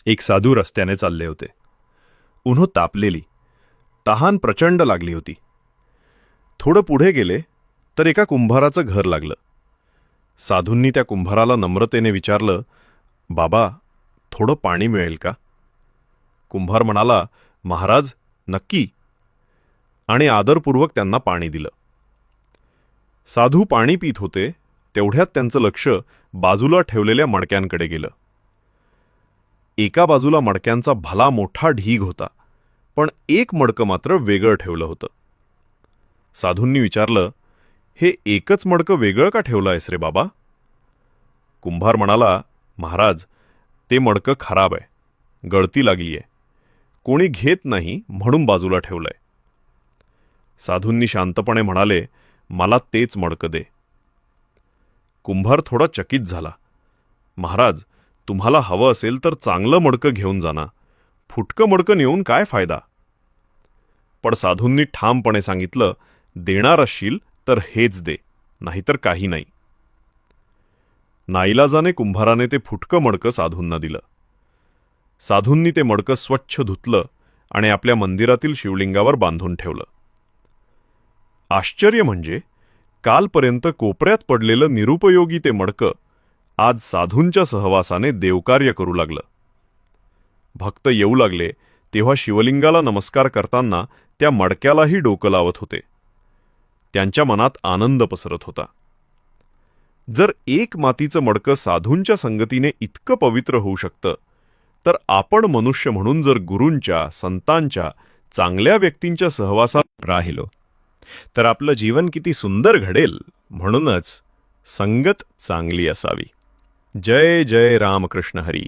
एक साधू रस्त्याने चालले होते. उन्हो तापलेली, तहान प्रचंड लागली होती. थोडं पुढे गेले तर एका कुंभाराचं घर लागलं. साधूंनी त्या कुंभाराला नम्रतेने विचारलं, बाबा, थोडं पाणी मिळेल का? कुंभार म्हणाला, महाराज, नक्की, आणि आदरपूर्वक त्यांना पाणी दिलं. साधू पाणी पित होते तेवढ्यात त्यांचं लक्ष बाजूला ठेवलेल्या मडक्यांकडे गेलं. एका बाजूला मडक्यांचा भला मोठा ढीग होता, पण एक मडकं मात्र वेगळं ठेवलं होतं. साधूंनी विचारलं, हे एकच मडकं वेगळं का ठेवलं आहेस रे बाबा? कुंभार म्हणाला, महाराज, ते मडकं खराब आहे, गळती लागली आहे, कोणी घेत नाही म्हणून बाजूला ठेवलंय. साधूंनी शांतपणे म्हणाले, मला तेच मडकं दे. कुंभार थोडा चकित झाला. महाराज, तुम्हाला हवं असेल तर चांगलं मडकं घेऊन जाना, फुटकं मडकं नेऊन काय फायदा? पण साधूंनी ठामपणे सांगितलं, देणार असशील तर हेच दे, नाहीतर काही नाही. नाईलाजाने कुंभाराने ते फुटकं मडकं साधूंना दिलं. साधूंनी ते मडकं स्वच्छ धुतलं आणि आपल्या मंदिरातील शिवलिंगावर बांधून ठेवलं. आश्चर्य म्हणजे कालपर्यंत कोपऱ्यात पडलेलं निरुपयोगी ते मडकं आज साधूंच्या सहवासाने देवकार्य करू लागलं. भक्त येऊ लागले तेव्हा शिवलिंगाला नमस्कार करताना त्या मडक्यालाही डोकं लावत होते. त्यांच्या मनात आनंद पसरत होता. जर एक मातीचं मडकं साधूंच्या संगतीने इतकं पवित्र होऊ शकतं, तर आपण मनुष्य म्हणून जर गुरूंच्या, संतांच्या, चांगल्या व्यक्तींच्या सहवासात राहिलो तर आपलं जीवन किती सुंदर घडेल. म्हणूनच संगत चांगली असावी. जय जय रामकृष्ण हरी.